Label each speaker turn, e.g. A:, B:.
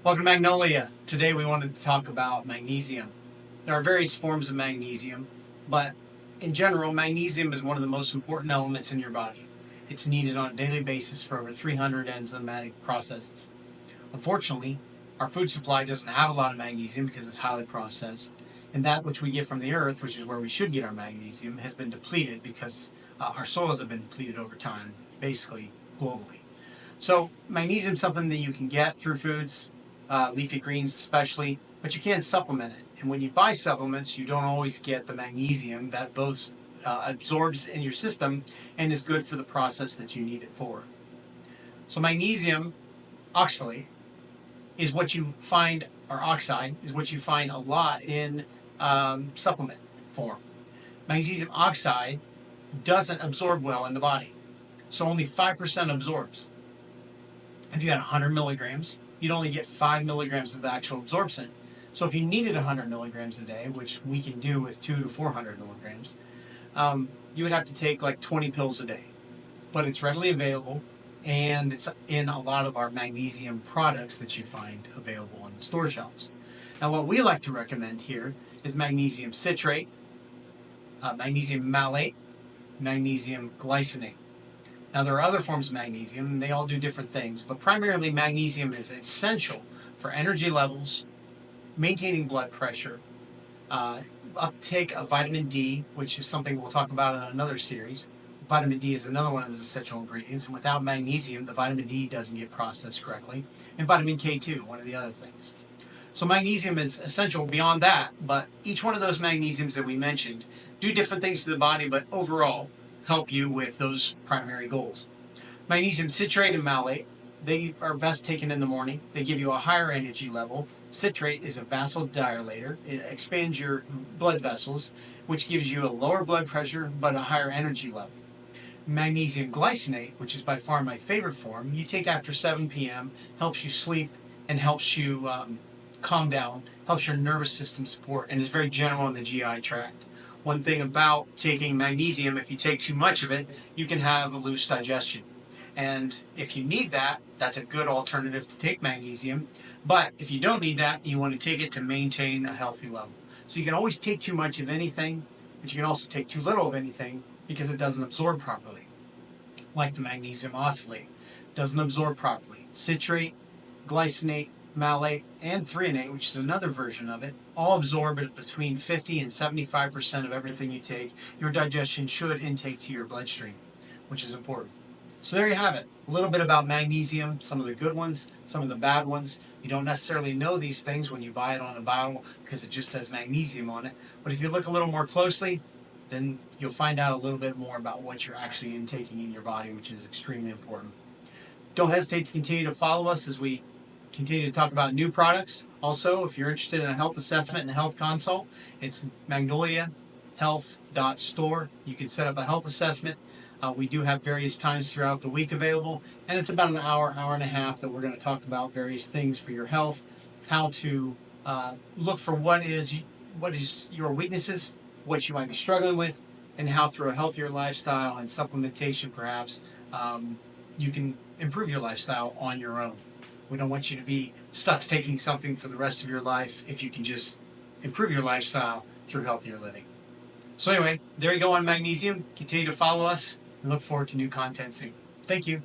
A: Welcome to Magnolia. Today we wanted to talk about magnesium. There are various forms of magnesium, but in general, magnesium is one of the most important elements in your body. It's needed on a daily basis for over 300 enzymatic processes. Unfortunately, our food supply doesn't have a lot of magnesium because it's highly processed, and that which we get from the earth, which is where we should get our magnesium, has been depleted because our soils have been depleted over time, basically globally. So magnesium is something that you can get through foods, leafy greens especially, but you can supplement it. And when you buy supplements, you don't always get the magnesium that both absorbs in your system and is good for the process that you need it for. So magnesium oxalate is what you find, or oxide is what you find a lot in supplement form. Magnesium oxide doesn't absorb well in the body, so only 5% absorbs. If you had 100 milligrams, you'd only get 5 milligrams of actual absorption. So if you needed 100 milligrams a day, which we can do with 2 to 400 milligrams, you would have to take like 20 pills a day. But it's readily available, and it's in a lot of our magnesium products that you find available on the store shelves. Now, what we like to recommend here is magnesium citrate, magnesium malate, magnesium glycinate. Now, there are other forms of magnesium, and they all do different things, but primarily magnesium is essential for energy levels, maintaining blood pressure, uptake of vitamin D, which is something we'll talk about in another series. Vitamin D is another one of those essential ingredients, and without magnesium, the vitamin D doesn't get processed correctly, and vitamin K2, one of the other things. So magnesium is essential beyond that, but each one of those magnesiums that we mentioned do different things to the body, but overall help you with those primary goals. Magnesium citrate and malate, they are best taken in the morning. They give you a higher energy level. Citrate is a vasodilator. It expands your blood vessels, which gives you a lower blood pressure but a higher energy level. Magnesium glycinate, which is by far my favorite form, you take after 7 p.m., helps you sleep and helps you calm down, helps your nervous system support, and is very general in the GI tract. One thing about taking magnesium, if you take too much of it, you can have a loose digestion. And if you need that, that's a good alternative to take magnesium. But if you don't need that, you want to take it to maintain a healthy level. So you can always take too much of anything, but you can also take too little of anything because it doesn't absorb properly. Like the magnesium oxalate, doesn't absorb properly. Citrate, glycinate, malate, and threonate, which is another version of it, all absorb at between 50 and 75% of everything you take. Your digestion should intake to your bloodstream, which is important. So there you have it. A little bit about magnesium, some of the good ones, some of the bad ones. You don't necessarily know these things when you buy it on a bottle because it just says magnesium on it. But if you look a little more closely, then you'll find out a little bit more about what you're actually intaking in your body, which is extremely important. Don't hesitate to continue to follow us as we continue to talk about new products. Also, if you're interested in a health assessment and a health consult, it's magnoilahealth.store. You can set up a health assessment. We do have various times throughout the week available, and it's about an hour, hour and a half that we're going to talk about various things for your health, how to look for what is your weaknesses, what you might be struggling with, and how through a healthier lifestyle and supplementation perhaps you can improve your lifestyle on your own. We don't want you to be stuck taking something for the rest of your life if you can just improve your lifestyle through healthier living. So anyway, there you go on magnesium. Continue to follow us and look forward to new content soon. Thank you.